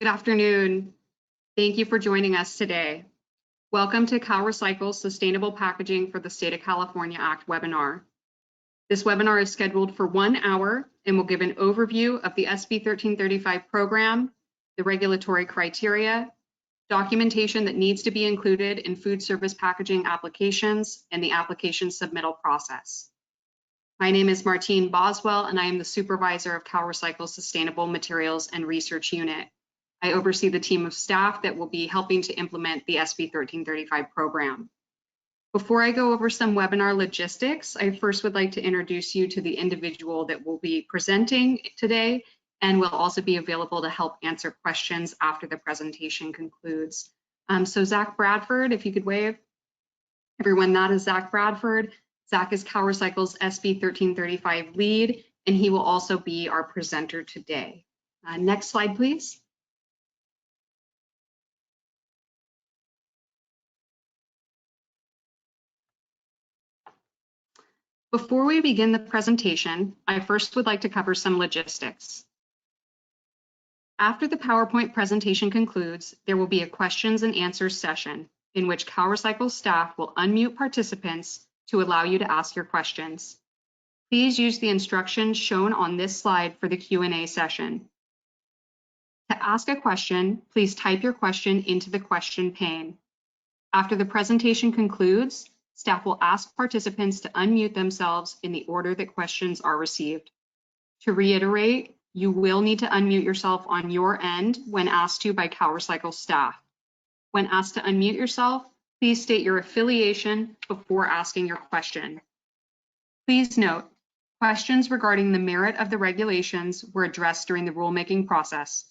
Good afternoon. Thank you for joining us today. Welcome to CalRecycle's Sustainable Packaging for the State of California Act webinar. This webinar is scheduled for 1 hour and will give an overview of the SB 1335 program, the regulatory criteria, documentation that needs to be included in food service packaging applications, and the application submittal process. My name is Martine Boswell, and I am the supervisor of CalRecycle's Sustainable Materials and Research Unit. I oversee the team of staff that will be helping to implement the SB 1335 program. Before I go over some webinar logistics, I first would like to introduce you to the individual that will be presenting today and will also be available to help answer questions after the presentation concludes. So Zach Bradford, if you could wave. Everyone, that is Zach Bradford. Zach is CalRecycle's SB 1335 lead, and he will also be our presenter today. Next slide, please. Before we begin the presentation, I first would like to cover some logistics. After the PowerPoint presentation concludes, there will be a questions and answers session in which CalRecycle staff will unmute participants to allow you to ask your questions. Please use the instructions shown on this slide for the Q&A session. To ask a question, please type your question into the question pane. After the presentation concludes, staff will ask participants to unmute themselves in the order that questions are received. To reiterate, you will need to unmute yourself on your end when asked to by CalRecycle staff. When asked to unmute yourself, please state your affiliation before asking your question. Please note, questions regarding the merit of the regulations were addressed during the rulemaking process.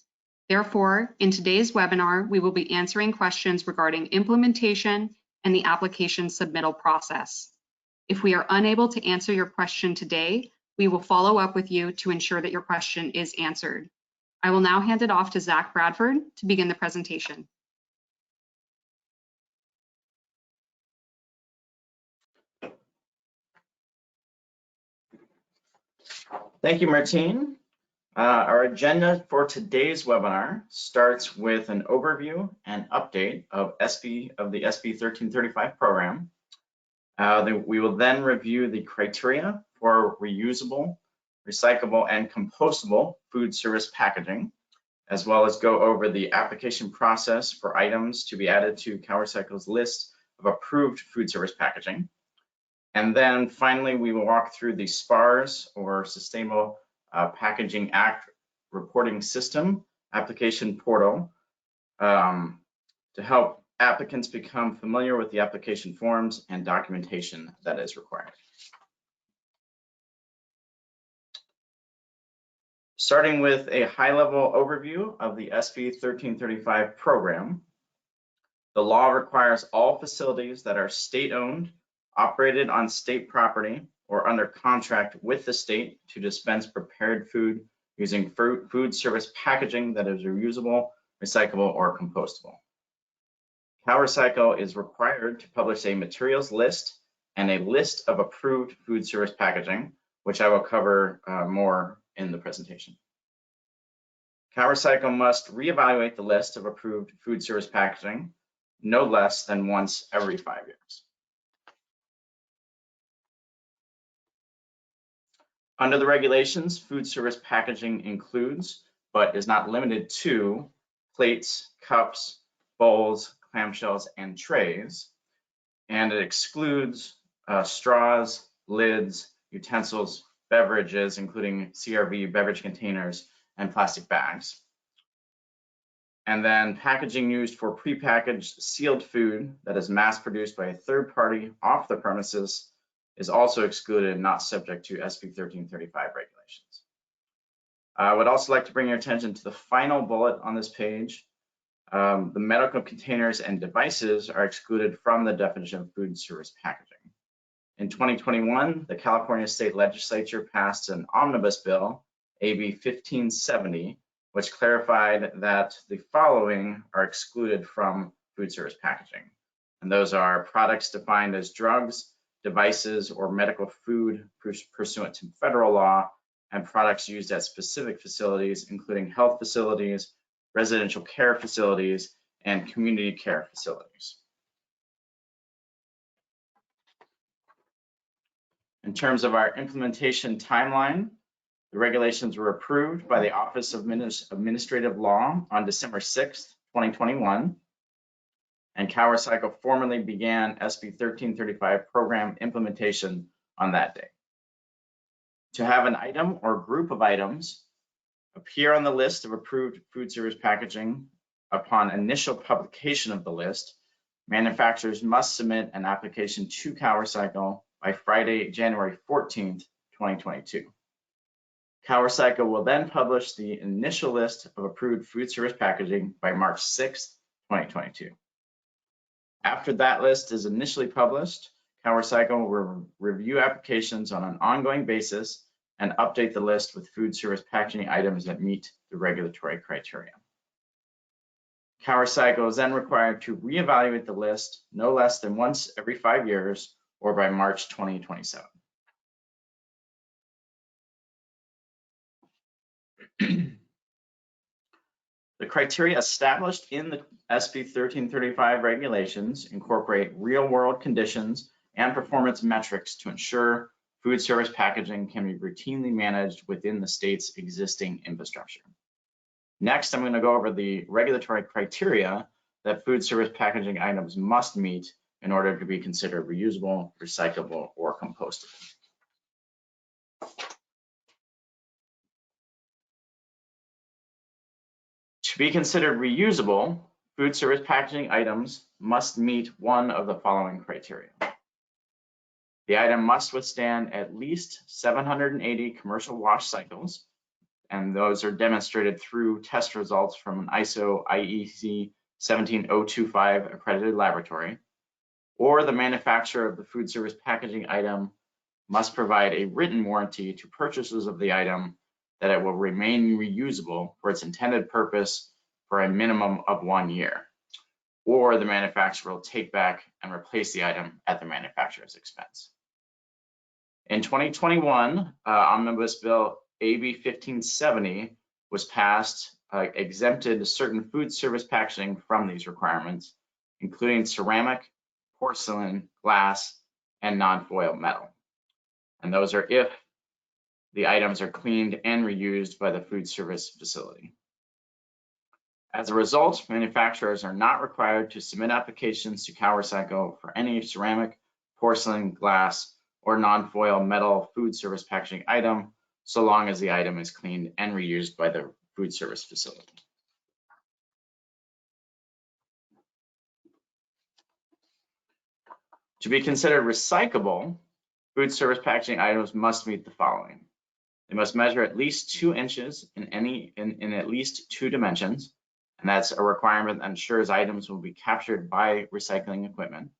Therefore, in today's webinar, we will be answering questions regarding implementation and the application submittal process. If we are unable to answer your question today, we will follow up with you to ensure that your question is answered. I will now hand it off to Zach Bradford to begin the presentation. Thank you, Martine. Our agenda for today's webinar starts with an overview and update of the SB 1335 program. We will then review the criteria for reusable, recyclable, and compostable food service packaging, as well as go over the application process for items to be added to CalRecycle's list of approved food service packaging. And then finally, we will walk through the SPARS, or Sustainable Packaging Act reporting system application portal to help applicants become familiar with the application forms and documentation that is required. Starting with a high-level overview of the SB 1335 program, the law requires all facilities that are state-owned, operated on state property, or under contract with the state to dispense prepared food using food service packaging that is reusable, recyclable, or compostable. CalRecycle is required to publish a materials list and a list of approved food service packaging, which I will cover more in the presentation. CalRecycle must reevaluate the list of approved food service packaging no less than once every 5 years. Under the regulations, food service packaging includes, but is not limited to, plates, cups, bowls, clamshells, and trays, and it excludes straws, lids, utensils, beverages, including CRV beverage containers, and plastic bags. And then packaging used for prepackaged sealed food that is mass-produced by a third party off the premises is also excluded and not subject to SB 1335 regulations. I would also like to bring your attention to the final bullet on this page. The medical containers and devices are excluded from the definition of food service packaging. In 2021, the California State Legislature passed an omnibus bill, AB 1570, which clarified that the following are excluded from food service packaging. And those are products defined as drugs, devices, or medical food pursuant to federal law, and products used at specific facilities, including health facilities, residential care facilities, and community care facilities. In terms of our implementation timeline, the regulations were approved by the Office of Administrative Law on December 6th, 2021, and CalRecycle formally began SB 1335 program implementation on that day. To have an item or group of items appear on the list of approved food service packaging upon initial publication of the list, manufacturers must submit an application to CalRecycle by Friday, January 14th, 2022. CalRecycle will then publish the initial list of approved food service packaging by March 6th, 2022. After that list is initially published, CalRecycle will review applications on an ongoing basis and update the list with food service packaging items that meet the regulatory criteria. CalRecycle is then required to reevaluate the list no less than once every 5 years or by March 2027. The criteria established in the SB 1335 regulations incorporate real-world conditions and performance metrics to ensure food service packaging can be routinely managed within the state's existing infrastructure. Next, I'm going to go over the regulatory criteria that food service packaging items must meet in order to be considered reusable, recyclable, or compostable. To be considered reusable, food service packaging items must meet one of the following criteria. The item must withstand at least 780 commercial wash cycles, and those are demonstrated through test results from an ISO IEC 17025 accredited laboratory, or the manufacturer of the food service packaging item must provide a written warranty to purchasers of the item that it will remain reusable for its intended purpose for a minimum of 1 year, or the manufacturer will take back and replace the item at the manufacturer's expense. In 2021, Omnibus Bill AB 1570 was passed, exempted certain food service packaging from these requirements, including ceramic, porcelain, glass, and non-foil metal. And those are if the items are cleaned and reused by the food service facility. As a result, manufacturers are not required to submit applications to CalRecycle for any ceramic, porcelain, glass, or non-foil metal food service packaging item, so long as the item is cleaned and reused by the food service facility. To be considered recyclable, food service packaging items must meet the following. They must measure at least 2 inches in at least 2 dimensions, and that's a requirement that ensures items will be captured by recycling equipment.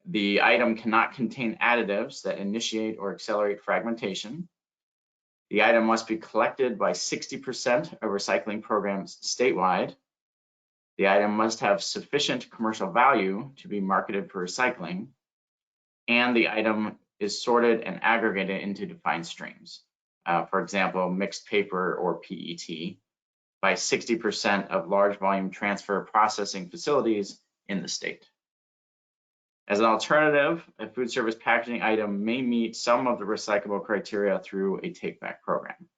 The item cannot contain additives that initiate or accelerate fragmentation. The item must be collected by 60% of recycling programs statewide. The item must have sufficient commercial value to be marketed for recycling, and the item is sorted and aggregated into defined streams. For example, mixed paper or PET, by 60% of large volume transfer processing facilities in the state. As an alternative, a food service packaging item may meet some of the recyclable criteria through a take-back program,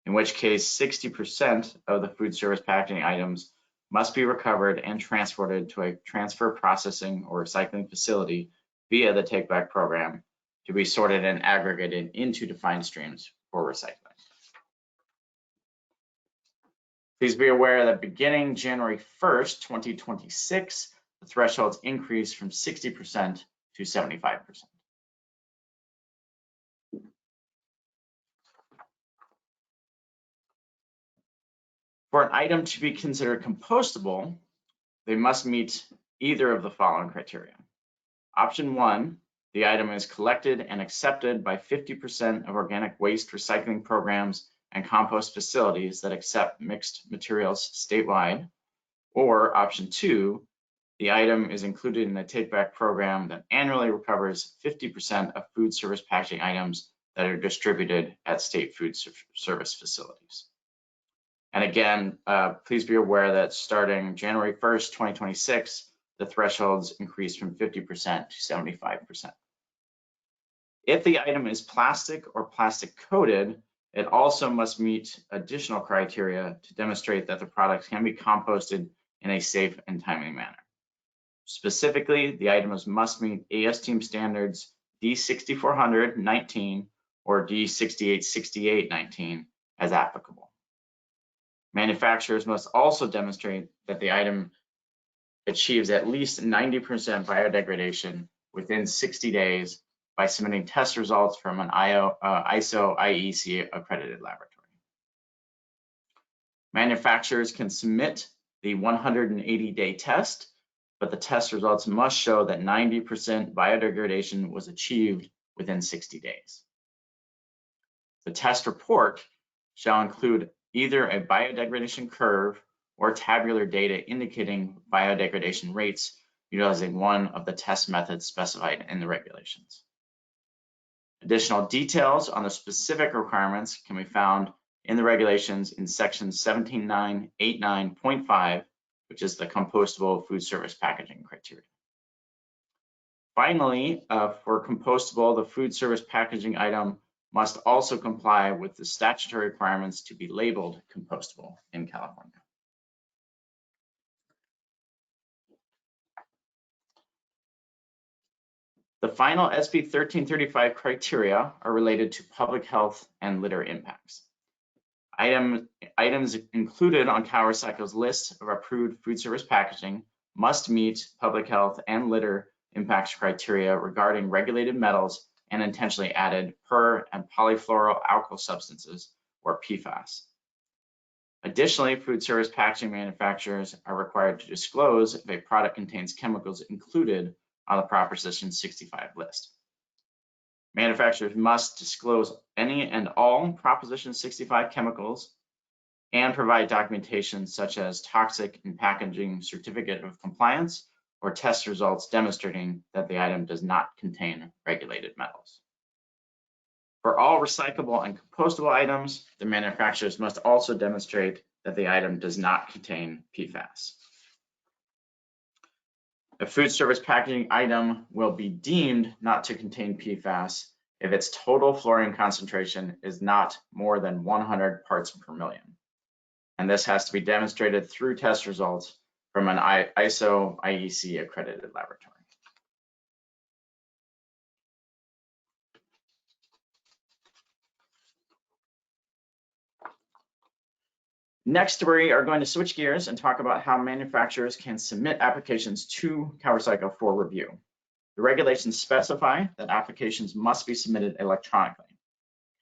in which case 60% of the food service packaging items must be recovered and transported to a transfer processing or recycling facility via the take-back program to be sorted and aggregated into defined streams for recycling. Please be aware that beginning January 1st, 2026, the thresholds increase from 60% to 75%. For an item to be considered compostable, they must meet either of the following criteria. Option 1, the item is collected and accepted by 50% of organic waste recycling programs and compost facilities that accept mixed materials statewide. Or option 2, the item is included in a take-back program that annually recovers 50% of food service packaging items that are distributed at state food service facilities. And again, please be aware that starting January 1st, 2026, the thresholds increase from 50% to 75%. If the item is plastic or plastic coated, it also must meet additional criteria to demonstrate that the product can be composted in a safe and timely manner. Specifically, the items must meet ASTM standards D6400-19 or D6868-19 as applicable. Manufacturers must also demonstrate that the item achieves at least 90% biodegradation within 60 days by submitting test results from an ISO IEC accredited laboratory. Manufacturers can submit the 180-day test, but the test results must show that 90% biodegradation was achieved within 60 days. The test report shall include either a biodegradation curve or tabular data indicating biodegradation rates utilizing one of the test methods specified in the regulations. Additional details on the specific requirements can be found in the regulations in section 17989.5, which is the compostable food service packaging criteria. Finally, for compostable, the food service packaging item must also comply with the statutory requirements to be labeled compostable in California. The final SB 1335 criteria are related to public health and litter impacts. Items included on CalRecycle's list of approved food service packaging must meet public health and litter impacts criteria regarding regulated metals and intentionally added per and polyfluoroalkyl substances, or PFAS. Additionally, food service packaging manufacturers are required to disclose if a product contains chemicals included on the Proposition 65 list. Manufacturers must disclose any and all Proposition 65 chemicals and provide documentation such as toxic and packaging certificate of compliance or test results demonstrating that the item does not contain regulated metals. For all recyclable and compostable items, the manufacturers must also demonstrate that the item does not contain PFAS. A food service packaging item will be deemed not to contain PFAS if its total fluorine concentration is not more than 100 parts per million. And this has to be demonstrated through test results from an ISO IEC accredited laboratory. Next, we are going to switch gears and talk about how manufacturers can submit applications to CalRecycle for review. The regulations specify that applications must be submitted electronically.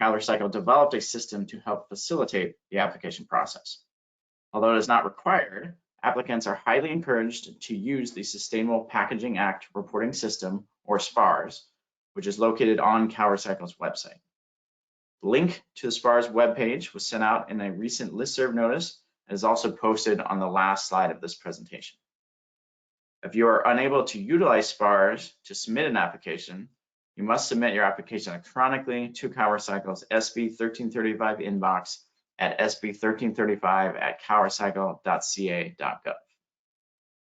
CalRecycle developed a system to help facilitate the application process. Although it is not required, applicants are highly encouraged to use the Sustainable Packaging Act reporting system, or SPARS, which is located on CalRecycle's website. The link to the SPARS webpage was sent out in a recent listserv notice and is also posted on the last slide of this presentation. If you are unable to utilize SPARS to submit an application, you must submit your application electronically to CalRecycle's SB 1335 inbox at sb1335@calrecycle.ca.gov.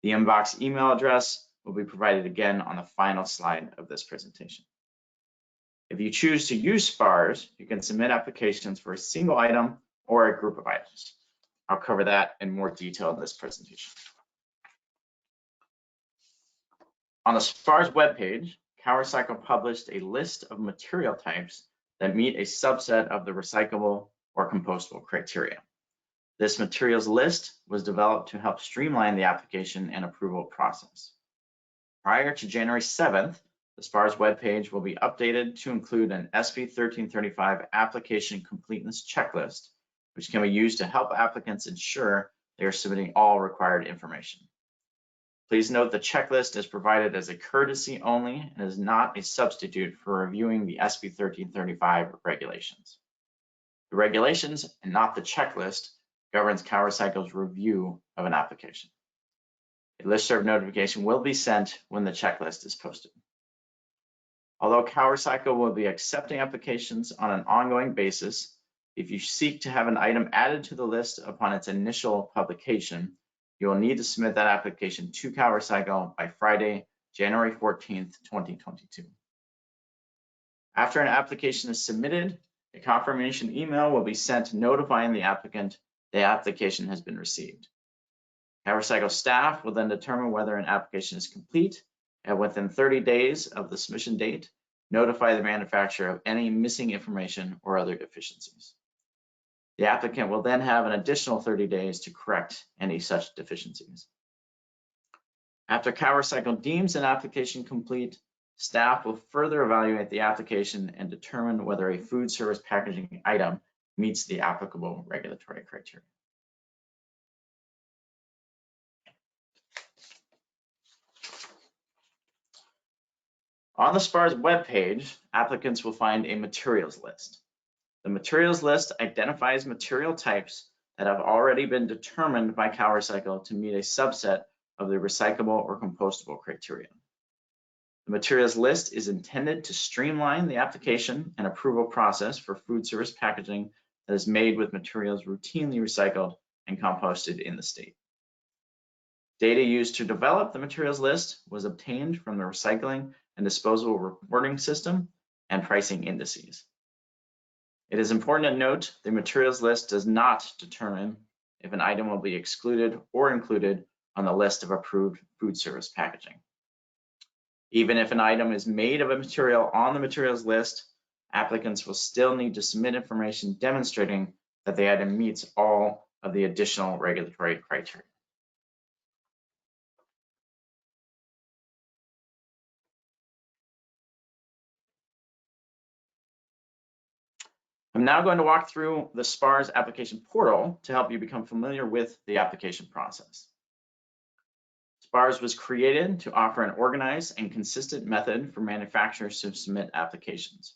The inbox email address will be provided again on the final slide of this presentation. If you choose to use SPARS, you can submit applications for a single item or a group of items. I'll cover that in more detail in this presentation. On the SPARS webpage, CalRecycle published a list of material types that meet a subset of the recyclable or compostable criteria. This materials list was developed to help streamline the application and approval process. Prior to January 7th, the SPARS webpage will be updated to include an SB 1335 application completeness checklist, which can be used to help applicants ensure they are submitting all required information. Please note the checklist is provided as a courtesy only and is not a substitute for reviewing the SB 1335 regulations. The regulations, and not the checklist, governs CalRecycle's review of an application. A listserv notification will be sent when the checklist is posted. Although CalRecycle will be accepting applications on an ongoing basis, If you seek to have an item added to the list upon its initial publication, you will need to submit that application to CalRecycle by Friday, January 14th, 2022. After an application is submitted, a confirmation email will be sent notifying the applicant the application has been received. CalRecycle staff will then determine whether an application is complete and within 30 days of the submission date, notify the manufacturer of any missing information or other deficiencies. The applicant will then have an additional 30 days to correct any such deficiencies. After CalRecycle deems an application complete, staff will further evaluate the application and determine whether a food service packaging item meets the applicable regulatory criteria. On the SPAR's webpage, applicants will find a materials list. The materials list identifies material types that have already been determined by CalRecycle to meet a subset of the recyclable or compostable criteria. The materials list is intended to streamline the application and approval process for food service packaging that is made with materials routinely recycled and composted in the state. Data used to develop the materials list was obtained from the recycling and disposal reporting system and pricing indices. It is important to note the materials list does not determine if an item will be excluded or included on the list of approved food service packaging. Even if an item is made of a material on the materials list, applicants will still need to submit information demonstrating that the item meets all of the additional regulatory criteria. I'm now going to walk through the SPAR's application portal to help you become familiar with the application process. SPARS was created to offer an organized and consistent method for manufacturers to submit applications.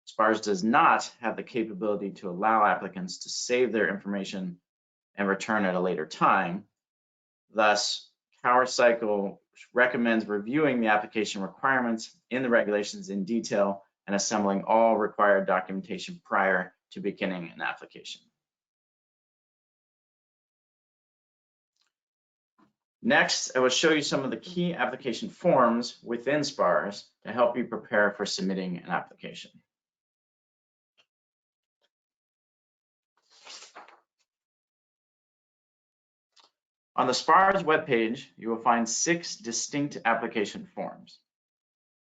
SPARS does not have the capability to allow applicants to save their information and return at a later time. Thus, CalRecycle recommends reviewing the application requirements in the regulations in detail and assembling all required documentation prior to beginning an application. Next, I will show you some of the key application forms within SPARS to help you prepare for submitting an application. On the SPARS webpage, you will find 6 distinct application forms.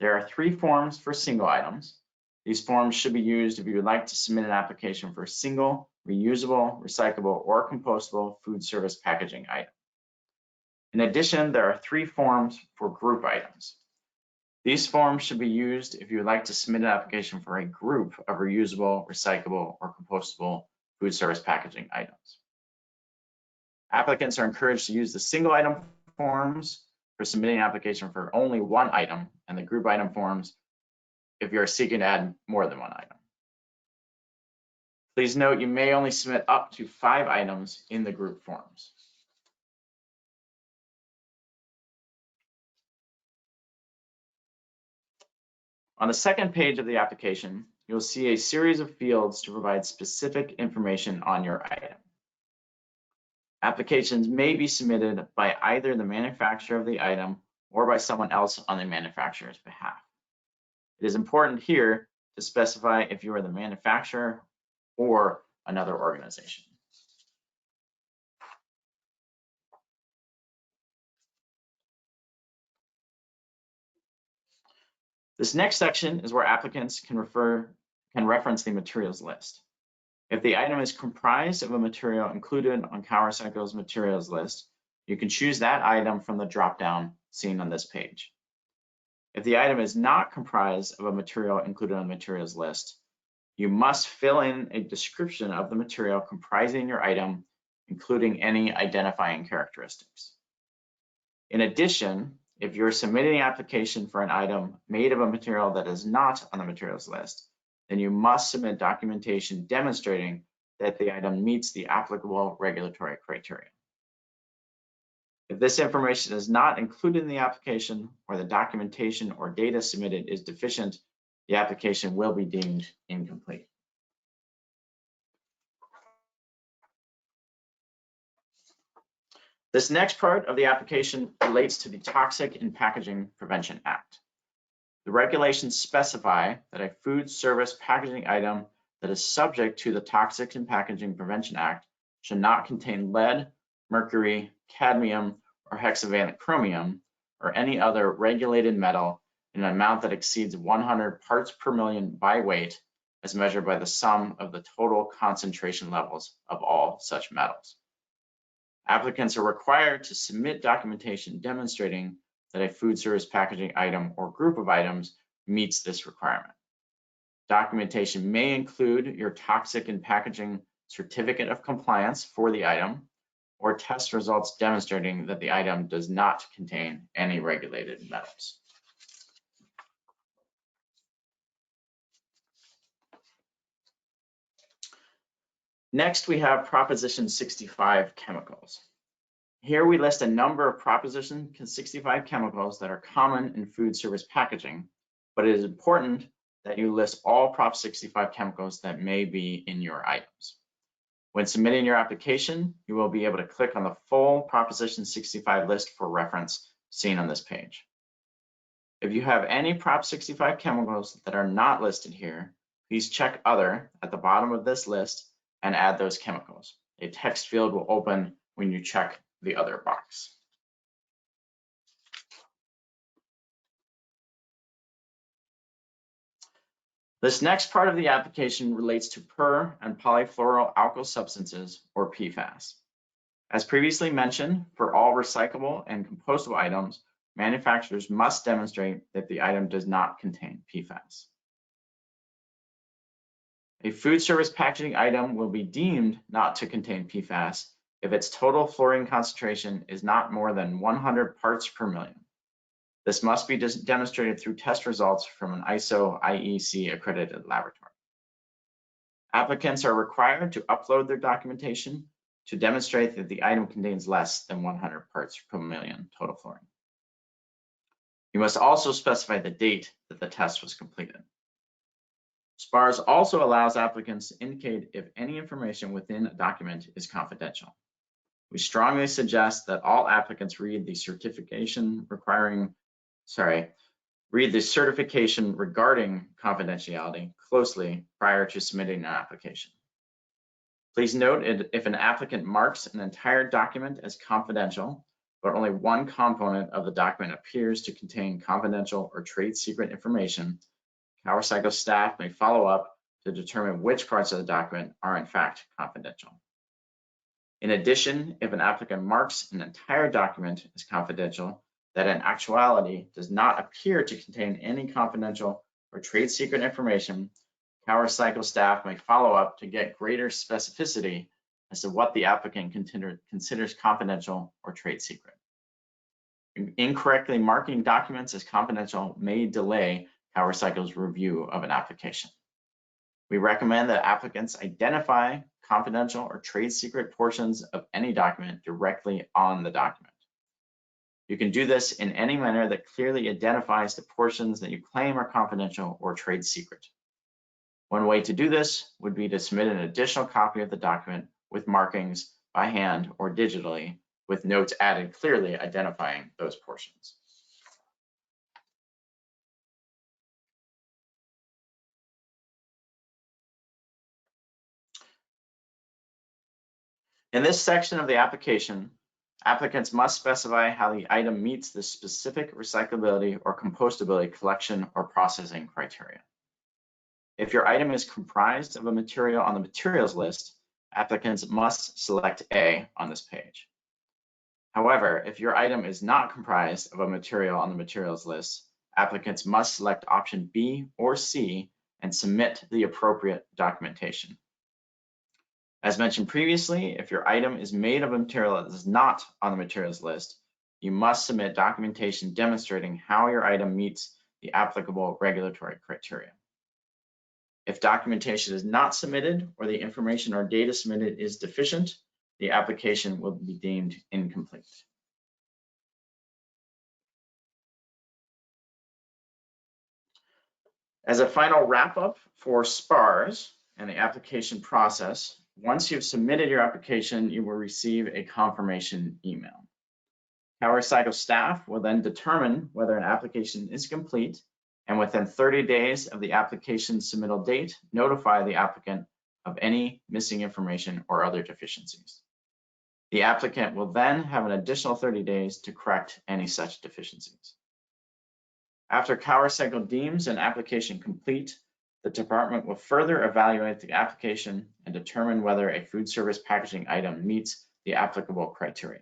There are 3 forms for single items. These forms should be used if you would like to submit an application for a single, reusable, recyclable, or compostable food service packaging item. In addition, there are 3 forms for group items. These forms should be used if you would like to submit an application for a group of reusable, recyclable, or compostable food service packaging items. Applicants are encouraged to use the single item forms for submitting an application for only one item, and the group item forms if you are seeking to add more than one item. Please note you may only submit up to 5 items in the group forms. On the second page of the application, you'll see a series of fields to provide specific information on your item. Applications may be submitted by either the manufacturer of the item or by someone else on the manufacturer's behalf. It is important here to specify if you are the manufacturer or another organization. This next section is where applicants can reference the materials list. If the item is comprised of a material included on CalRecycle's materials list, you can choose that item from the drop-down seen on this page. If the item is not comprised of a material included on the materials list, you must fill in a description of the material comprising your item, including any identifying characteristics. In addition, if you're submitting an application for an item made of a material that is not on the materials list, then you must submit documentation demonstrating that the item meets the applicable regulatory criteria. If this information is not included in the application, or the documentation or data submitted is deficient, the application will be deemed incomplete. This next part of the application relates to the Toxic in Packaging Prevention Act. The regulations specify that a food service packaging item that is subject to the Toxic in Packaging Prevention Act should not contain lead, mercury, cadmium, or hexavalent chromium, or any other regulated metal in an amount that exceeds 100 parts per million by weight, as measured by the sum of the total concentration levels of all such metals. Applicants are required to submit documentation demonstrating that a food service packaging item or group of items meets this requirement. Documentation may include your Toxic in Packaging certificate of compliance for the item, or test results demonstrating that the item does not contain any regulated metals. Next, we have Proposition 65 chemicals. Here we list a number of Proposition 65 chemicals that are common in food service packaging, but it is important that you list all Prop 65 chemicals that may be in your items. When submitting your application, you will be able to click on the full Proposition 65 list for reference seen on this page. If you have any Prop 65 chemicals that are not listed here, please check Other at the bottom of this list and add those chemicals. A text field will open when you check the Other box. This next part of the application relates to per and polyfluoroalkyl substances, or PFAS. As previously mentioned, for all recyclable and compostable items, manufacturers must demonstrate that the item does not contain PFAS. A food service packaging item will be deemed not to contain PFAS if its total fluorine concentration is not more than 100 parts per million. This must be demonstrated through test results from an ISO IEC accredited laboratory. Applicants are required to upload their documentation to demonstrate that the item contains less than 100 parts per million total fluorine. You must also specify the date that the test was completed. SPARS also allows applicants to indicate if any information within a document is confidential. We strongly suggest that all applicants read the certification regarding confidentiality closely prior to submitting an application. Please note if an applicant marks an entire document as confidential, but only one component of the document appears to contain confidential or trade secret information, CalRecycle staff may follow up to determine which parts of the document are in fact confidential. In addition, if an applicant marks an entire document as confidential that in actuality does not appear to contain any confidential or trade secret information, CalRecycle staff may follow up to get greater specificity as to what the applicant considers confidential or trade secret. Incorrectly marking documents as confidential may delay CalRecycle's review of an application. We recommend that applicants identify confidential or trade secret portions of any document directly on the document. You can do this in any manner that clearly identifies the portions that you claim are confidential or trade secret. One way to do this would be to submit an additional copy of the document with markings by hand or digitally, with notes added clearly identifying those portions. In this section of the application, applicants must specify how the item meets the specific recyclability or compostability collection or processing criteria. If your item is comprised of a material on the materials list, applicants must select A on this page. However, if your item is not comprised of a material on the materials list, applicants must select option B or C and submit the appropriate documentation. As mentioned previously, if your item is made of a material that is not on the materials list, you must submit documentation demonstrating how your item meets the applicable regulatory criteria. If documentation is not submitted or the information or data submitted is deficient, the application will be deemed incomplete. As a final wrap-up for SPARS and the application process, Once you've submitted your application, you will receive a confirmation email. CalRecycle staff will then determine whether an application is complete, and within 30 days of the application submittal date, notify the applicant of any missing information or other deficiencies. The applicant will then have an additional 30 days to correct any such deficiencies. After CalRecycle deems an application complete, the department will further evaluate the application and determine whether a food service packaging item meets the applicable criteria.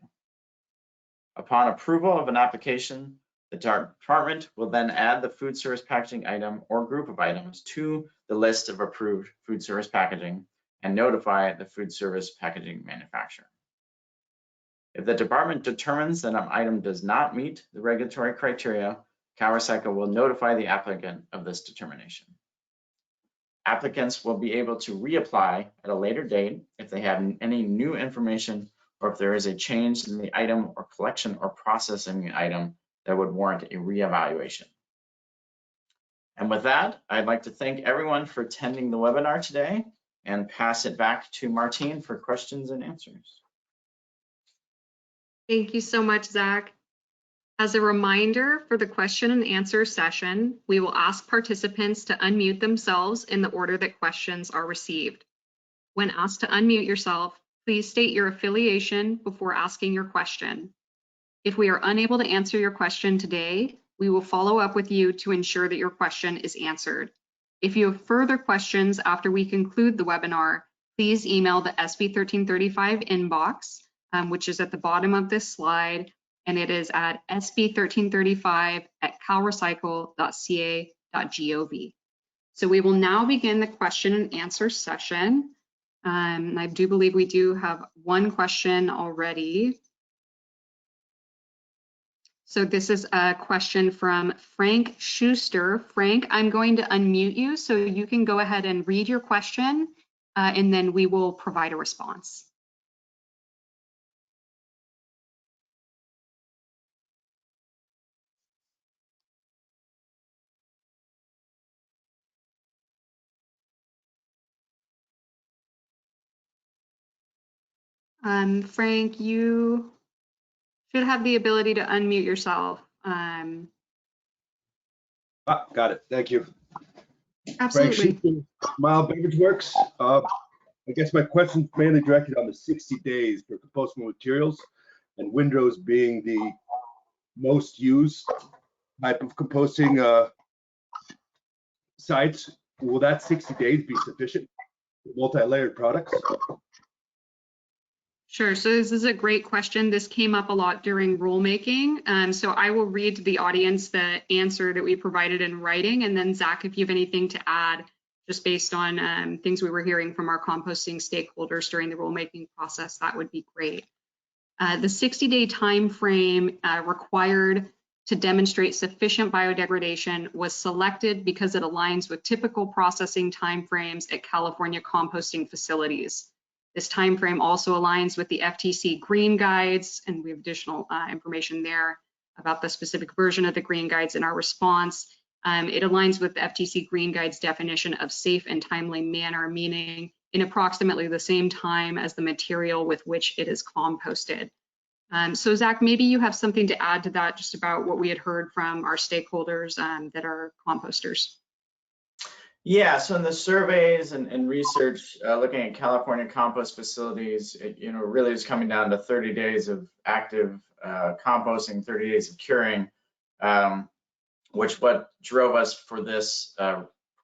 Upon approval of an application, the department will then add the food service packaging item or group of items to the list of approved food service packaging and notify the food service packaging manufacturer. If the department determines that an item does not meet the regulatory criteria, CalRecycle will notify the applicant of this determination. Applicants will be able to reapply at a later date if they have any new information or if there is a change in the item or collection or processing the item that would warrant a reevaluation. And with that, I'd like to thank everyone for attending the webinar today and pass it back to Martine for questions and answers. Thank you so much, Zach. As a reminder for the question and answer session, we will ask participants to unmute themselves in the order that questions are received. When asked to unmute yourself, please state your affiliation before asking your question. If we are unable to answer your question today, we will follow up with you to ensure that your question is answered. If you have further questions after we conclude the webinar, please email the SB 1335 inbox, which is at the bottom of this slide, and it is at sb1335@calrecycle.ca.gov. So we will now begin the question and answer session. I do believe we do have one question already. So this is a question from Frank Schuster. Frank, I'm going to unmute you so you can go ahead and read your question, and then we will provide a response. Frank, you should have the ability to unmute yourself. Got it. Thank you. Absolutely. Frank Schuster, Mild Beverage Works. I guess my question's mainly directed on the 60 days for compostable materials, and windrows being the most used type of composting sites. Will that 60 days be sufficient for multi-layered products? Sure, so this is a great question. This came up a lot during rulemaking. So I will read to the audience the answer that we provided in writing, and then Zach, if you have anything to add, just based on things we were hearing from our composting stakeholders during the rulemaking process, that would be great. The 60-day time frame required to demonstrate sufficient biodegradation was selected because it aligns with typical processing timeframes at California composting facilities. This timeframe also aligns with the FTC green guides, and we have additional information there about the specific version of the green guides in our response. It aligns with the FTC green guides definition of safe and timely manner, meaning in approximately the same time as the material with which it is composted. So Zach, maybe you have something to add to that, just about what we had heard from our stakeholders that are composters. Yeah, so in the surveys and research looking at California compost facilities, it really is coming down to 30 days of active composting, 30 days of curing, which what drove us for this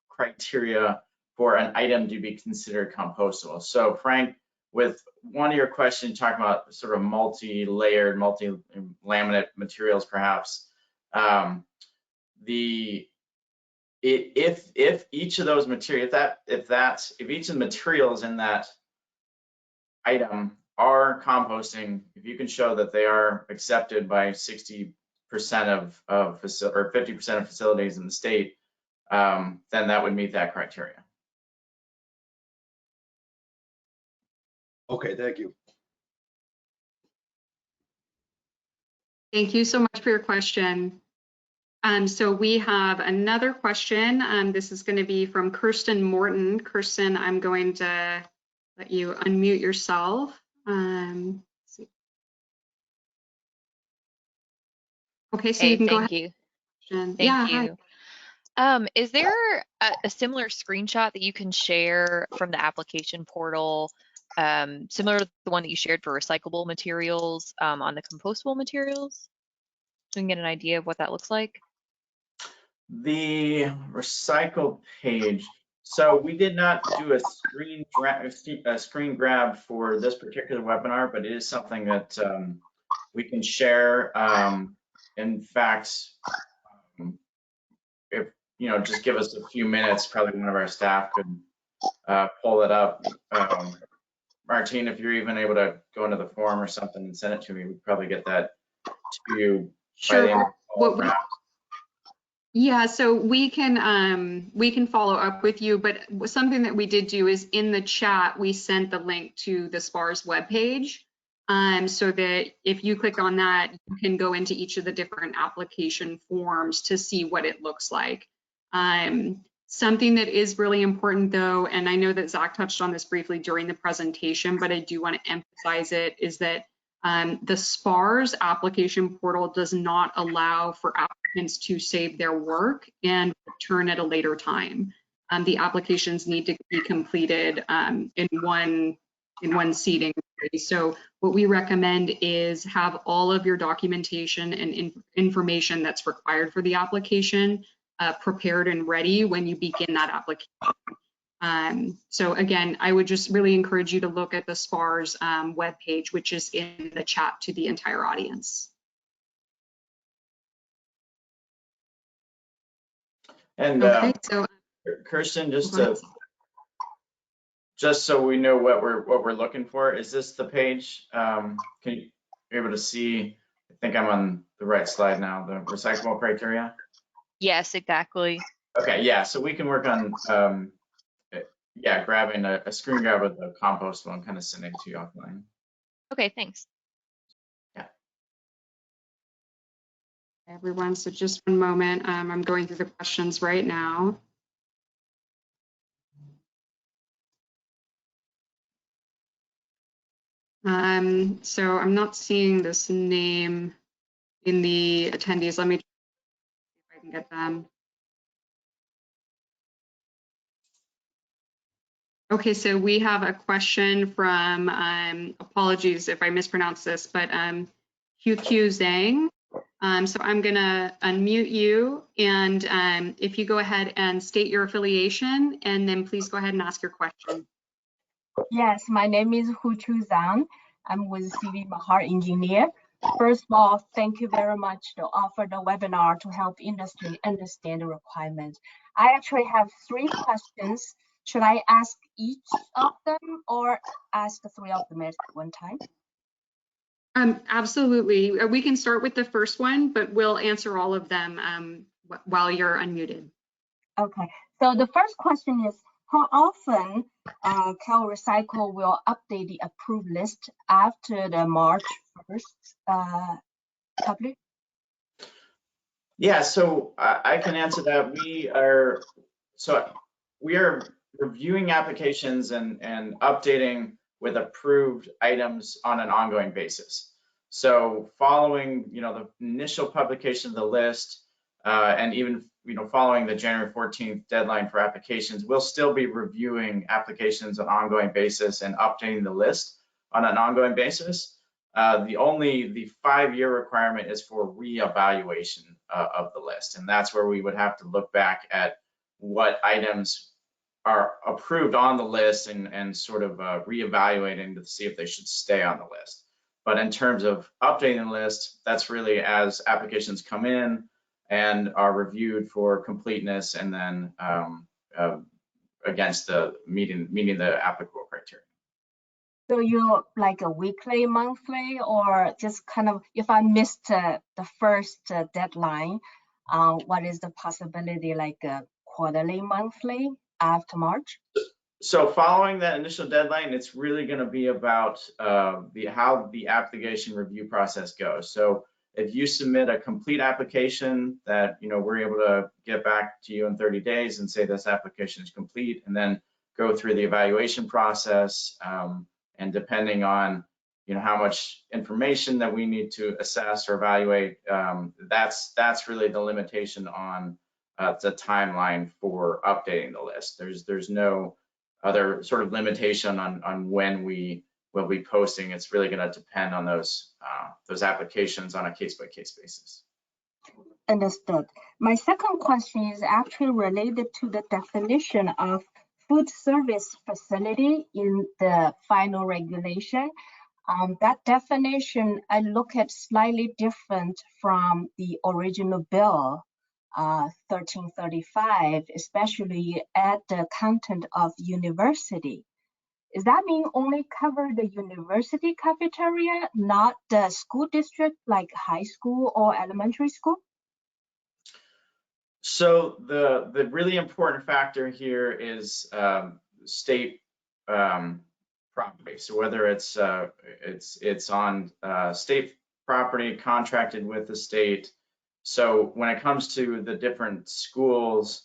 criteria for an item to be considered compostable. So Frank, with one of your questions, talking about sort of multi-layered, multi-laminate materials, perhaps, if each of those materials, if each of the materials in that item are composting, if you can show that they are accepted by 60% of or 50% of facilities in the state, then that would meet that criteria. Okay, thank you. Thank you so much for your question. So we have another question. This is going to be from Kirsten Morton. Kirsten, I'm going to let you unmute yourself. Let's see. Okay, so you can go ahead. Thank you. Yeah, Thank hi. you. Is there a similar screenshot that you can share from the application portal, similar to the one that you shared for recyclable materials on the compostable materials? So we can get an idea of what that looks like. The recycle page. So we did not do a screen grab for this particular webinar, but it is something that we can share. In fact, if just give us a few minutes, probably one of our staff could pull it up. Martine, if you're even able to go into the form or something and send it to me, we'd probably get that to you by the end of the call. Yeah, so we can follow up with you, but something that we did do is in the chat, we sent the link to the SPARS webpage, so that if you click on that, you can go into each of the different application forms to see what it looks like. Something that is really important though, and I know that Zach touched on this briefly during the presentation, but I do want to emphasize it, is that the SPARS application portal does not allow for applicants to save their work and return at a later time. The applications need to be completed in one seating. So what we recommend is have all of your documentation and information that's required for the application prepared and ready when you begin that application. So again, I would just really encourage you to look at the SPARS webpage, which is in the chat to the entire audience. And okay, so Kirsten, just so we know what we're looking for, is this the page? Can you be able to see? I think I'm on the right slide now. The recyclable criteria. Yes, exactly. Okay, yeah. So we can work on grabbing a screen grab of the compost one, kind of sending it to you offline. Okay, thanks. Yeah. Everyone, so just one moment. I'm going through the questions right now. So I'm not seeing this name in the attendees. Let me see if I can get them. Okay, so we have a question from, apologies if I mispronounce this, but QQ Zhang. So I'm gonna unmute you, and if you go ahead and state your affiliation, and then please go ahead and ask your question. Yes, my name is Huchu Zhang. I'm with CV Mahar Engineer. First of all, thank you very much to offer the webinar to help industry understand the requirements. I actually have 3 questions. Should I ask each of them or ask the 3 of them at one time? Absolutely. We can start with the first one, but we'll answer all of them while you're unmuted. Okay, so the first question is, how often CalRecycle will update the approved list after the March 1st public? Yeah, so I can answer that. We are reviewing applications and updating with approved items on an ongoing basis. So following the initial publication of the list and even following the January 14th deadline for applications, we'll still be reviewing applications on an ongoing basis and updating the list on an ongoing basis. The 5-year requirement is for reevaluation of the list, and that's where we would have to look back at what items are approved on the list and sort of reevaluating to see if they should stay on the list. But in terms of updating the list, that's really as applications come in and are reviewed for completeness and then against the meeting the applicable criteria. So you're like a weekly, monthly, or just kind of, if I missed the first deadline, what is the possibility, like a quarterly, monthly after March? So following that initial deadline, it's really going to be about how the application review process goes. So if you submit a complete application that we're able to get back to you in 30 days and say this application is complete, and then go through the evaluation process, and depending on how much information that we need to assess or evaluate, that's really the limitation on the timeline for updating the list. There's no other sort of limitation on when we will be posting. It's really going to depend on those applications on a case-by-case basis. Understood. My second question is actually related to the definition of food service facility in the final regulation. That definition I look at slightly different from the original bill 1335, especially at the content of university. Does that mean only cover the university cafeteria, not the school district like high school or elementary school? So the really important factor here is state property. So whether it's on state property contracted with the state. So when it comes to the different schools,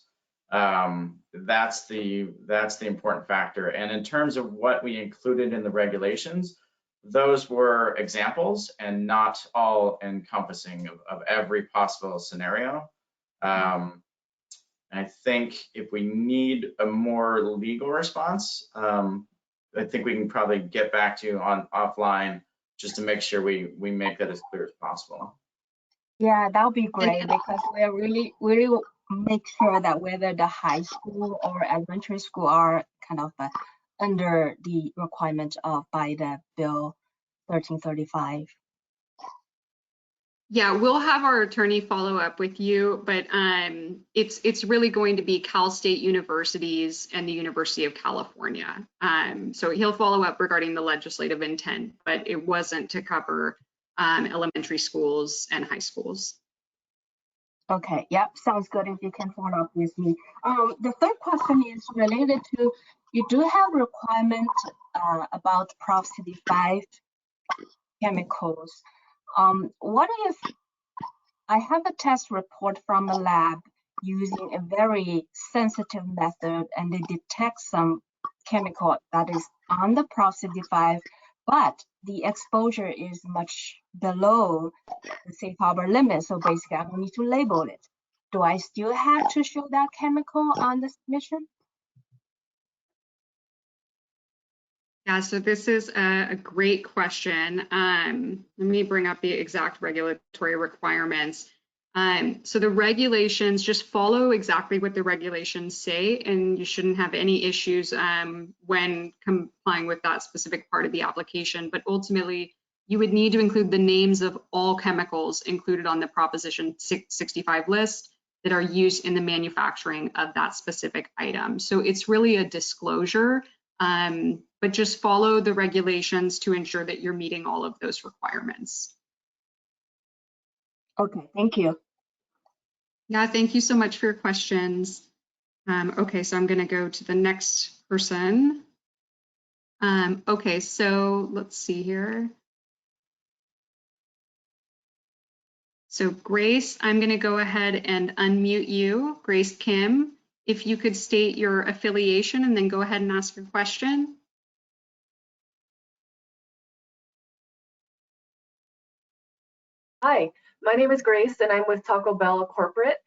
that's the important factor. And in terms of what we included in the regulations, those were examples and not all encompassing of every possible scenario. I think if we need a more legal response, I think we can probably get back to you on offline just to make sure we make that as clear as possible. Yeah, that would be great because we're really make sure that whether the high school or elementary school are kind of under the requirement of by the bill 1335. Yeah, we'll have our attorney follow up with you, but it's really going to be Cal State Universities and the University of California. So he'll follow up regarding the legislative intent, but it wasn't to cover elementary schools and high schools. Okay, yep, sounds good if you can follow up with me. The third question is related to, you do have requirement about Prop 65 chemicals. What if I have a test report from a lab using a very sensitive method and they detect some chemical that is on the Prop 65, but the exposure is much below the safe harbor limit. So basically I don't need to label it. Do I still have to show that chemical on the submission? Yeah, so this is a great question. Let me bring up the exact regulatory requirements. So the regulations just follow exactly what the regulations say, and you shouldn't have any issues when complying with that specific part of the application. But ultimately, you would need to include the names of all chemicals included on the Proposition 65 list that are used in the manufacturing of that specific item. So it's really a disclosure. But just follow the regulations to ensure that you're meeting all of those requirements. Okay, thank you. Yeah, thank you so much for your questions. Okay, so I'm going to go to the next person. Okay, so let's see here. So Grace, I'm going to go ahead and unmute you. Grace Kim, if you could state your affiliation and then go ahead and ask your question. Hi, my name is Grace and I'm with Taco Bell Corporate.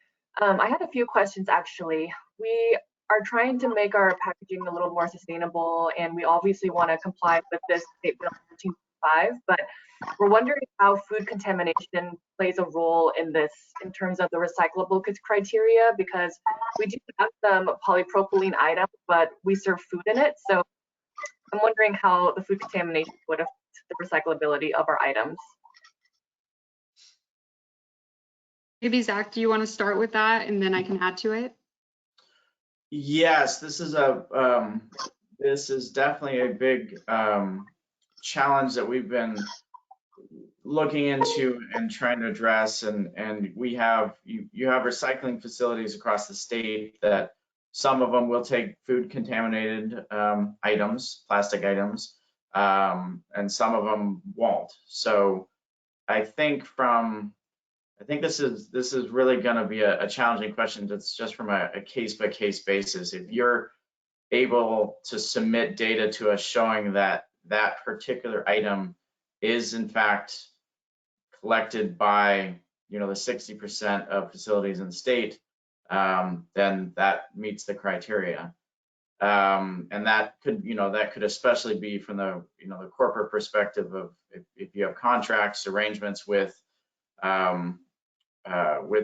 I had a few questions actually. We are trying to make our packaging a little more sustainable and we obviously want to comply with this State Bill 1335, but we're wondering how food contamination plays a role in this in terms of the recyclable goods criteria, because we do have some polypropylene items, but we serve food in it. So I'm wondering how the food contamination would affect the recyclability of our items. Maybe Zach, do you want to start with that and then I can add to it? Yes, this is definitely a big challenge that we've been looking into and trying to address. And we have you have recycling facilities across the state that some of them will take food contaminated items, plastic items, and some of them won't. So I think this is really going to be a challenging question. That's just from a case-by-case basis. If you're able to submit data to us showing that that particular item is in fact collected by, the 60% of facilities in the state, then that meets the criteria. And that could especially be from the, the corporate perspective of if you have contracts, arrangements with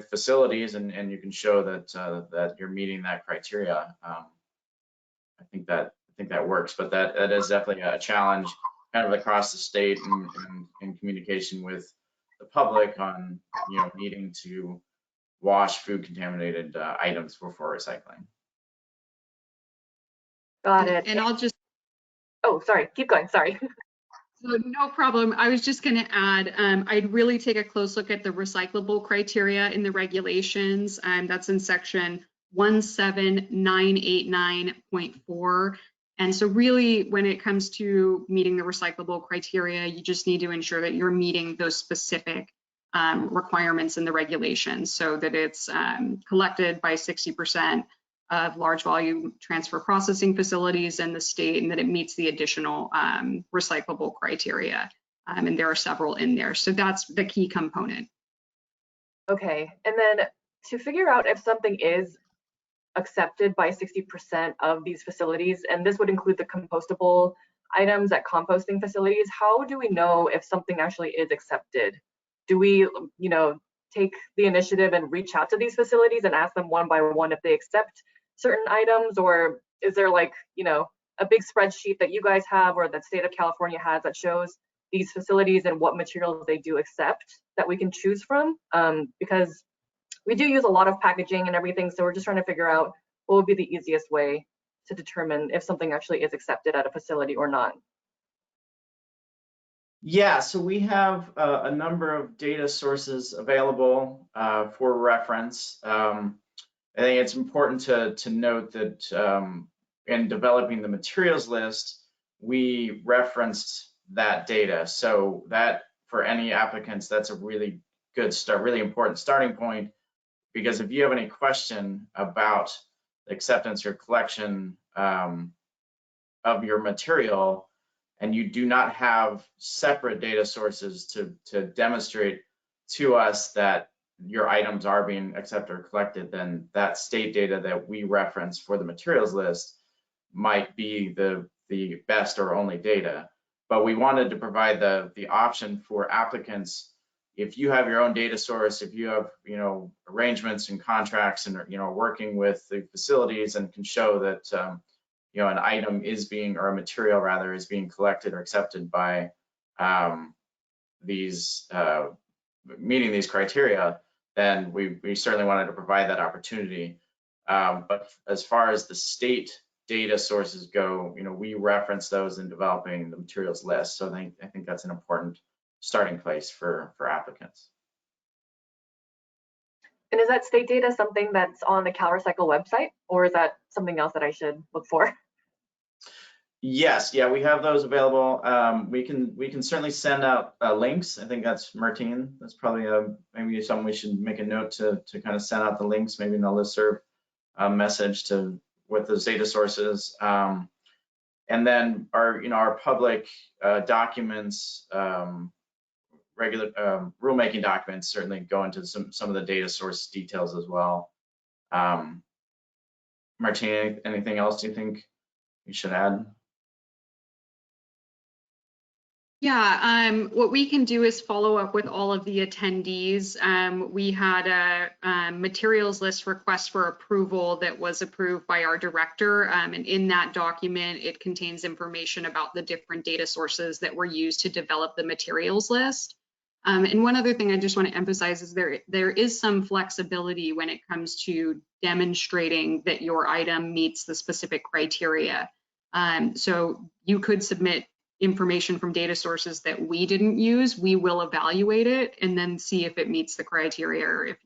facilities, and you can show that you're meeting that criteria. I think that works, but that is definitely a challenge kind of across the state and in communication with the public on, needing to wash food contaminated items before recycling. Got it. And I'll just, Oh, sorry, keep going, sorry. so no problem. I was just going to add, I'd really take a close look at the recyclable criteria in the regulations. That's in section 17989.4. And so really, when it comes to meeting the recyclable criteria, you just need to ensure that you're meeting those specific requirements in the regulations, so that it's collected by 60% of large volume transfer processing facilities in the state, and that it meets the additional recyclable criteria. And there are several in there. So that's the key component. Okay, and then to figure out if something is accepted by 60% of these facilities, and this would include the compostable items at composting facilities, how do we know if something actually is accepted? Do we, take the initiative and reach out to these facilities and ask them one by one if they accept certain items, or is there like, a big spreadsheet that you guys have or that the state of California has that shows these facilities and what materials they do accept that we can choose from? Because we do use a lot of packaging and everything, so we're just trying to figure out what would be the easiest way to determine if something actually is accepted at a facility or not. Yeah, so we have a number of data sources available for reference. I think it's important to note that in developing the materials list, we referenced that data. So that for any applicants, that's a really good start, really important starting point, because if you have any question about the acceptance or collection of your material, and you do not have separate data sources to demonstrate to us that your items are being accepted or collected, then that state data that we reference for the materials list might be the best or only data. But we wanted to provide the option for applicants, if you have your own data source, if you have arrangements and contracts and working with the facilities and can show that an item is being, or a material rather, is being collected or accepted by these meeting these criteria, then we certainly wanted to provide that opportunity. But as far as the state data sources go, we reference those in developing the materials list. So I think that's an important starting place for applicants. And is that state data something that's on the CalRecycle website, or is that something else that I should look for? Yes, yeah, we have those available. We can certainly send out links. I think that's Martine. That's probably maybe something we should make a note to kind of send out the links, maybe in a listserv message with those data sources. And then our public documents, regular rulemaking documents certainly go into some of the data source details as well. Martine, anything else you think we should add? Yeah, what we can do is follow up with all of the attendees. We had a materials list request for approval that was approved by our director, and in that document, it contains information about the different data sources that were used to develop the materials list. And one other thing I just want to emphasize is there is some flexibility when it comes to demonstrating that your item meets the specific criteria. So you could submit information from data sources that we didn't use. We will evaluate it and then see if it meets the criteria or if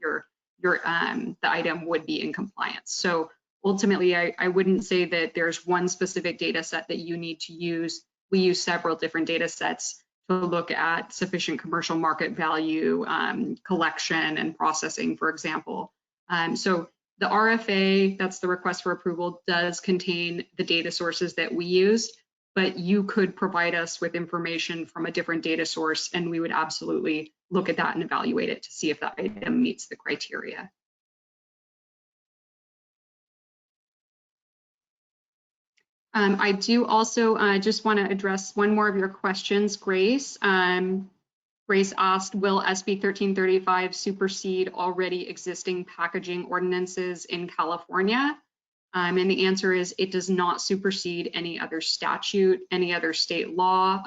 the item would be in compliance. So ultimately, I wouldn't say that there's one specific data set that you need to use. We use several different data sets to look at sufficient commercial market value, collection and processing, for example. So The RFA, that's the request for approval, does contain the data sources that we use, but you could provide us with information from a different data source, and we would absolutely look at that and evaluate it to see if that item meets the criteria. I do also just want to address one more of your questions, Grace. Grace asked, will SB 1335 supersede already existing packaging ordinances in California? And the answer is it does not supersede any other statute, any other state law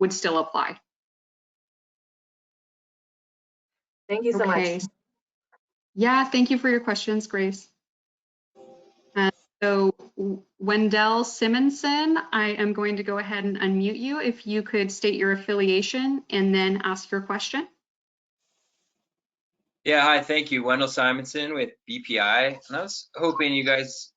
would still apply. Thank you so Okay. much. Yeah, thank you for your questions, Grace. So Wendell Simonson, I am going to go ahead and unmute you. If you could state your affiliation and then ask your question. Yeah, hi, thank you. Wendell Simonson with BPI. And I was hoping you guys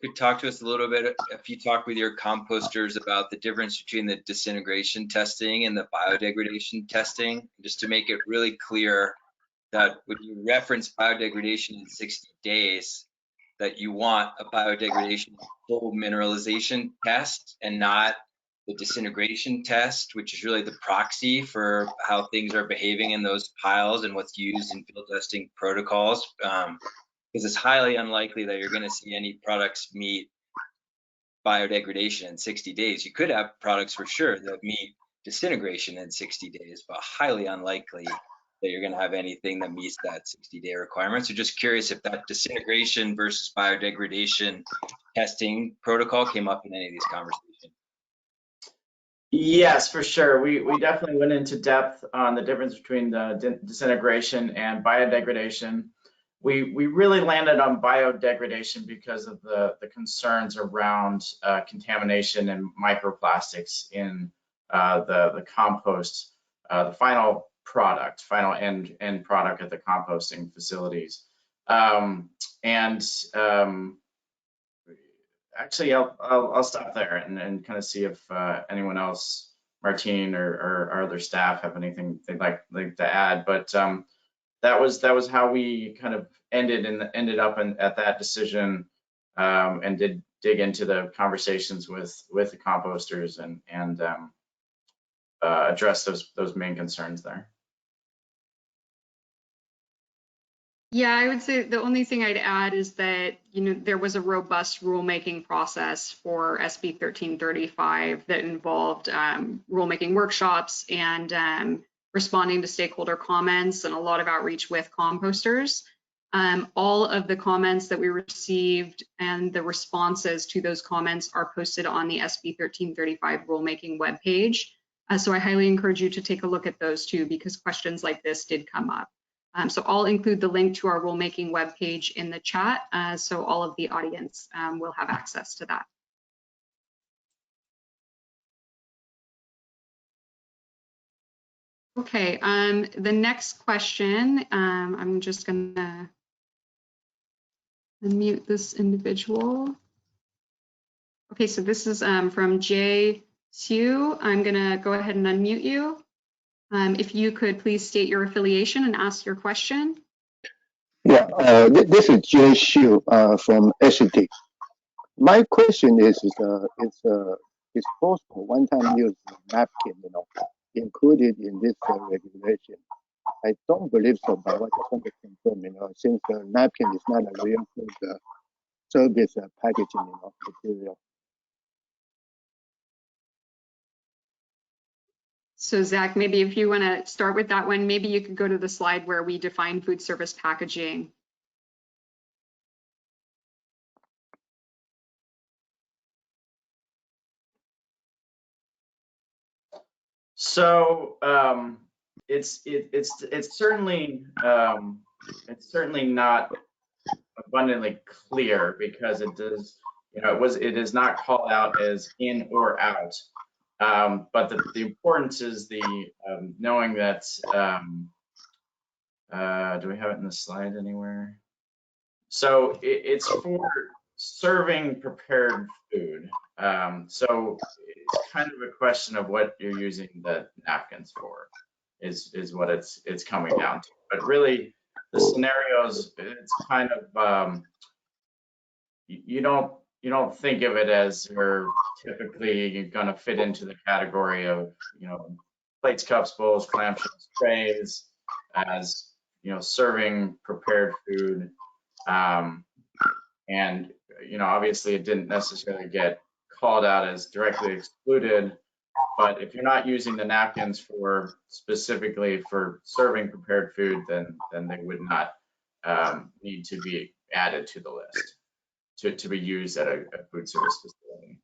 could talk to us a little bit, if you talk with your composters, about the difference between the disintegration testing and the biodegradation testing, just to make it really clear that when you reference biodegradation in 60 days, that you want a biodegradation full mineralization test and not the disintegration test, which is really the proxy for how things are behaving in those piles and what's used in field testing protocols. Because it's highly unlikely that you're going to see any products meet biodegradation in 60 days. You could have products for sure that meet disintegration in 60 days, but highly unlikely that you're going to have anything that meets that 60-day requirement. So just curious if that disintegration versus biodegradation testing protocol came up in any of these conversations. Yes, for sure. We definitely went into depth on the difference between the disintegration and biodegradation. We really landed on biodegradation because of the concerns around contamination and microplastics in the compost, the final end product at the composting facilities. Actually, I'll stop there and kind of see if anyone else, Martine or our other staff, have anything they'd like to add. But that was how we kind of ended up at that decision, and did dig into the conversations with the composters and address those main concerns there. Yeah, I would say the only thing I'd add is that, there was a robust rulemaking process for SB 1335 that involved rulemaking workshops and responding to stakeholder comments and a lot of outreach with composters. All of the comments that we received and the responses to those comments are posted on the SB 1335 rulemaking webpage. So I highly encourage you to take a look at those too, because questions like this did come up. So I'll include the link to our rulemaking webpage in the chat, so all of the audience will have access to that. Okay, the next question, I'm just gonna unmute this individual. Okay, so this is from Jay Sue. I'm gonna go ahead and unmute you. If you could please state your affiliation and ask your question. Yeah, this is Jay Shu from SCT. My question is disposable one-time use napkin, included in this regulation? I don't believe so, but I just want to confirm, since the napkin is not a real food service packaging, material. So Zach, maybe if you want to start with that one, maybe you could go to the slide where we define food service packaging. So it's certainly not abundantly clear, because it does, it is not called out as in or out. But the importance is the knowing that, do we have it in the slide anywhere? So it's for serving prepared food. So it's kind of a question of what you're using the napkins for, is what it's coming down to. But really, the scenarios, it's kind of, you don't think of it as you're typically going to fit into the category of, plates, cups, bowls, clamshells, trays, as, serving prepared food. And, obviously it didn't necessarily get called out as directly excluded, but if you're not using the napkins for specifically for serving prepared food, then they would not need to be added to the list to be used at a food service facility.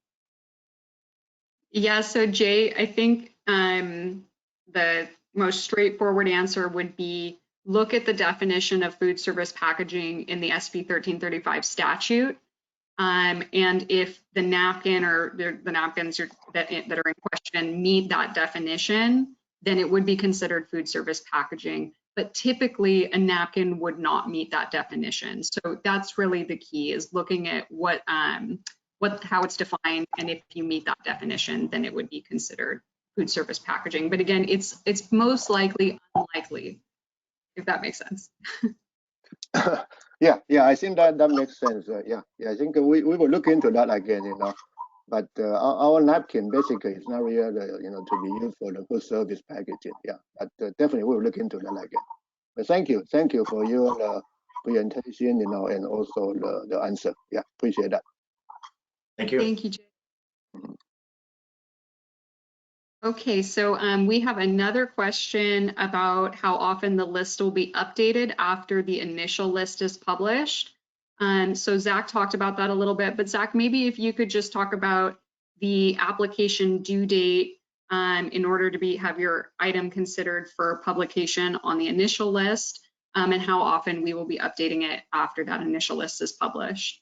Yeah, so Jay, I think the most straightforward answer would be look at the definition of food service packaging in the SB 1335 statute. And if the napkin or the napkins that are in question meet that definition, then it would be considered food service packaging. But typically a napkin would not meet that definition. So that's really the key, is looking at how it's defined, and if you meet that definition, then it would be considered food service packaging. But again, it's most likely unlikely, if that makes sense. Yeah, I think that makes sense. Yeah, I think we will look into that again, But our napkin basically is not really, to be used for the food service packaging. Yeah, but definitely we'll look into that again. But thank you for your presentation, and also the answer. Yeah, appreciate that. Thank you. Thank you, Jay. Okay, so we have another question about how often the list will be updated after the initial list is published. So Zach talked about that a little bit, but Zach, maybe if you could just talk about the application due date in order to have your item considered for publication on the initial list, and how often we will be updating it after that initial list is published.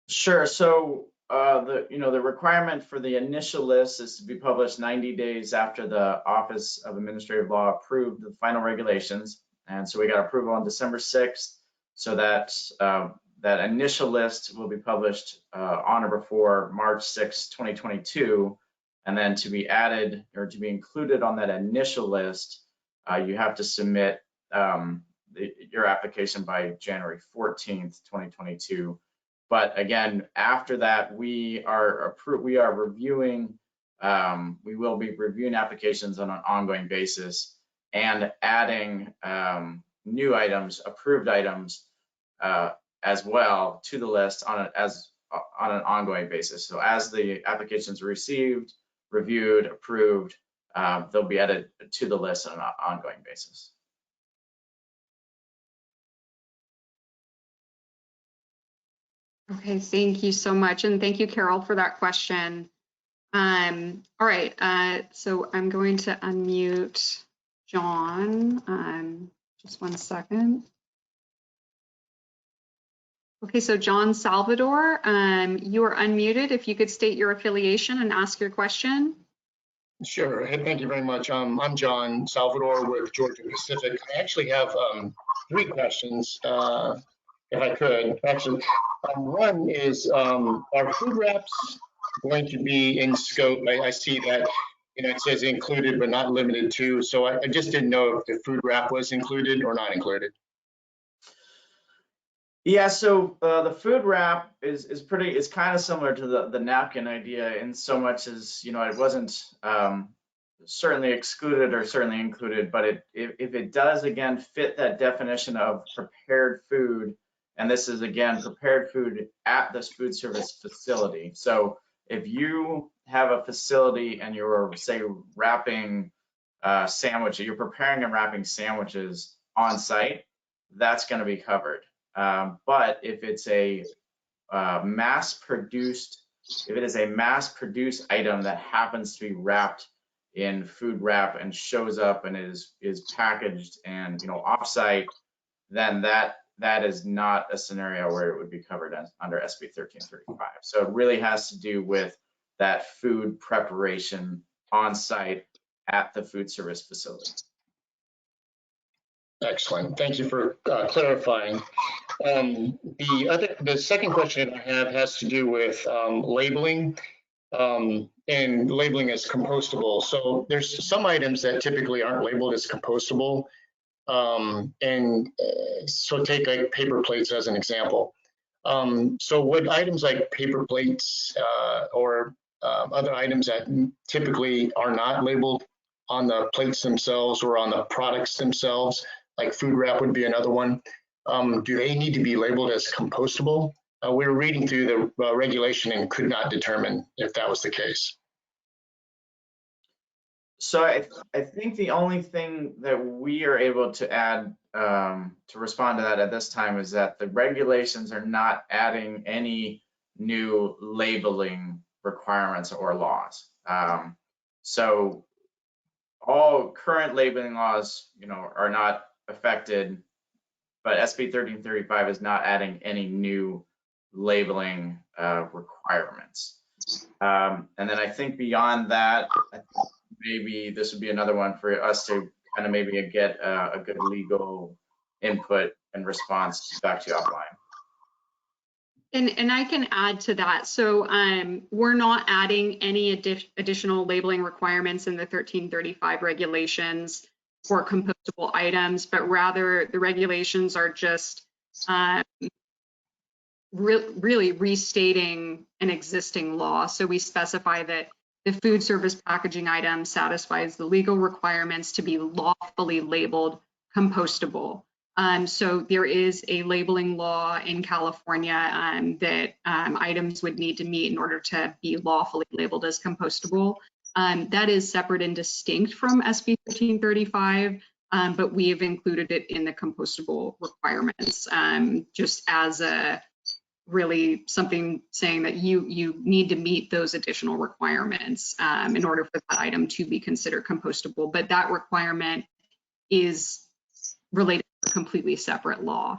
Sure. So the requirement for the initial list is to be published 90 days after the Office of Administrative Law approved the final regulations. And so we got approval on December 6th. So that initial list will be published on or before March 6, 2022. And then to be added or to be included on that initial list, you have to submit your application by January 14th, 2022. But again, after that, we will be reviewing applications on an ongoing basis and adding new items, approved items as well to the list on an ongoing basis. So as the applications are received, reviewed, approved, they'll be added to the list on an ongoing basis. Okay, thank you so much. And thank you, Carol, for that question. All right, so I'm going to unmute John. Just one second. Okay, so John Salvador, you are unmuted. If you could state your affiliation and ask your question. Sure. Hey, thank you very much. I'm John Salvador with Georgia Pacific. I actually have 3 questions, if I could. Actually, one is, are food wraps going to be in scope? I see that it says included but not limited to. So I just didn't know if the food wrap was included or not included. Yeah, so the food wrap is kind of similar to the napkin idea in so much as, it wasn't certainly excluded or certainly included, but if it does, again, fit that definition of prepared food, and this is, again, prepared food at this food service facility. So if you have a facility and you're, say, wrapping sandwiches, you're preparing and wrapping sandwiches on site, that's going to be covered. But if it's a mass-produced item that happens to be wrapped in food wrap and shows up and is packaged and offsite, then that is not a scenario where it would be covered under SB 1335. So it really has to do with that food preparation on site at the food service facility. Excellent. Thank you for clarifying. The second question I have has to do with labeling and labeling as compostable. So there's some items that typically aren't labeled as compostable. So take like paper plates as an example. So would items like paper plates or other items that typically are not labeled on the plates themselves or on the products themselves, like food wrap would be another one, do they need to be labeled as compostable? We were reading through the regulation and could not determine if that was the case. So I think the only thing that we are able to add to respond to that at this time is that the regulations are not adding any new labeling requirements or laws. So all current labeling laws, are not affected, but SB 1335 is not adding any new labeling requirements. And then I think beyond that, maybe this would be another one for us to kind of maybe get a good legal input and response back to you offline. And I can add to that. So we're not adding any additional labeling requirements in the 1335 regulations for compostable items, but rather the regulations are just really restating an existing law. So we specify that the food service packaging item satisfies the legal requirements to be lawfully labeled compostable. So there is a labeling law in California that items would need to meet in order to be lawfully labeled as compostable. That is separate and distinct from SB 1335, but we have included it in the compostable requirements just as a really something saying that you need to meet those additional requirements in order for that item to be considered compostable. But that requirement is related to a completely separate law.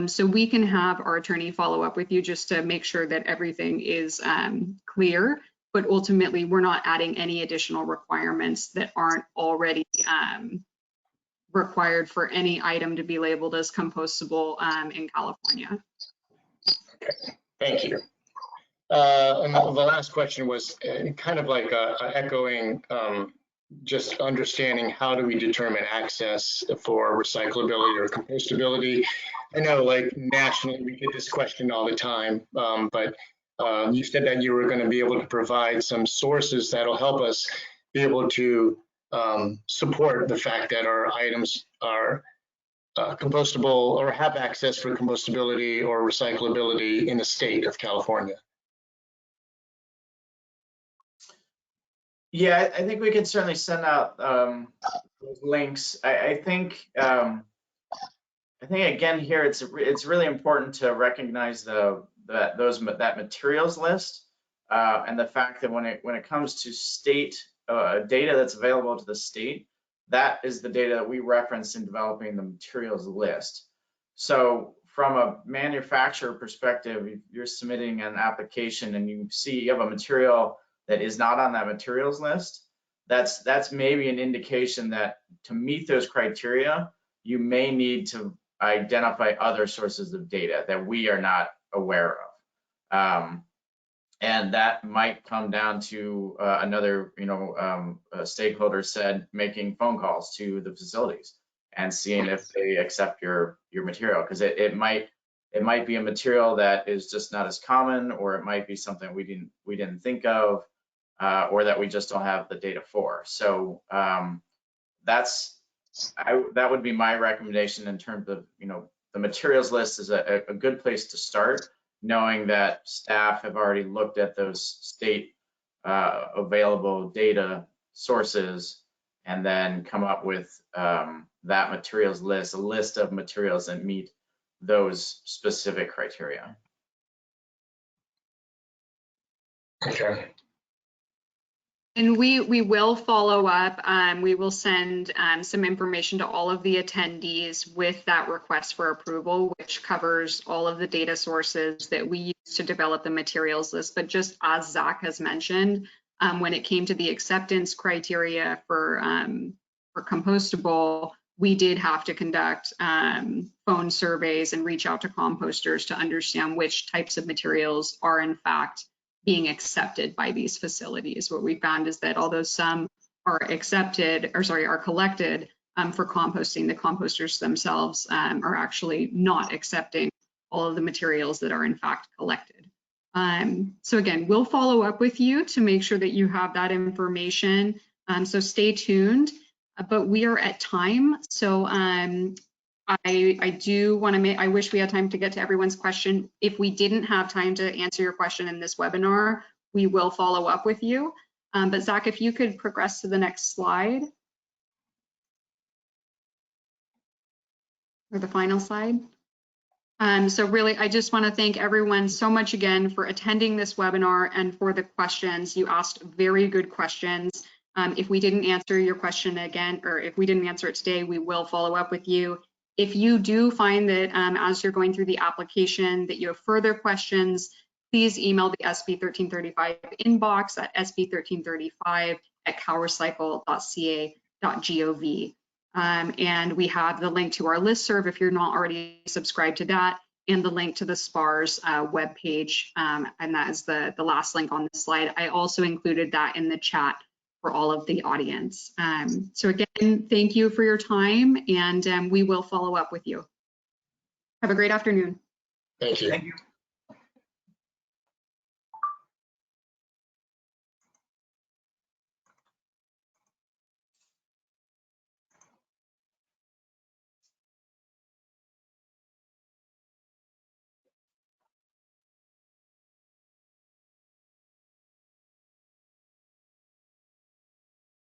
So we can have our attorney follow up with you just to make sure that everything is clear, but ultimately we're not adding any additional requirements that aren't already required for any item to be labeled as compostable in California. Okay, thank you. And the last question was kind of like echoing just understanding how do we determine access for recyclability or compostability. I know like nationally we get this question all the time, but you said that you were going to be able to provide some sources that'll help us be able to support the fact that our items are compostable or have access for compostability or recyclability in the state of California. Yeah, I think we can certainly send out those links. I think again here it's really important to recognize that materials list and the fact that when it comes to state data that's available to the state, that is the data that we reference in developing the materials list. So from a manufacturer perspective, if you're submitting an application and you see you have a material that is not on that materials list, that's maybe an indication that to meet those criteria, you may need to identify other sources of data that we are not aware of. And that might come down to another, stakeholder said, making phone calls to the facilities and seeing if they accept your material, because it might be a material that is just not as common, or it might be something we didn't think of, or that we just don't have the data for. So that would be my recommendation in terms of the materials list is a good place to start, knowing that staff have already looked at those state available data sources and then come up with that materials list, a list of materials that meet those specific criteria. Okay. And we will follow up. We will send some information to all of the attendees with that request for approval, which covers all of the data sources that we use to develop the materials list. But just as Zach has mentioned, when it came to the acceptance criteria for compostable, we did have to conduct phone surveys and reach out to composters to understand which types of materials are in fact being accepted by these facilities. What we found is that although some are collected, for composting. The composters themselves are actually not accepting all of the materials that are in fact collected. So again, we'll follow up with you to make sure that you have that information. So stay tuned, but we are at time. So I do want to I wish we had time to get to everyone's question. If we didn't have time to answer your question in this webinar, we will follow up with you. But Zach, if you could progress to the next slide. Or the final slide. So really, I just want to thank everyone so much again for attending this webinar and for the questions. You asked very good questions. If we didn't answer your question again, or if we didn't answer it today, we will follow up with you. If you do find that as you're going through the application that you have further questions, please email the SB 1335 inbox at sb1335@calrecycle.ca.gov. And we have the link to our listserv if you're not already subscribed to that, and the link to the SPARS webpage, and that is the last link on the slide. I also included that in the chat for all of the audience. So again, thank you for your time, and we will follow up with you. Have a great afternoon. Thank you. Thank you.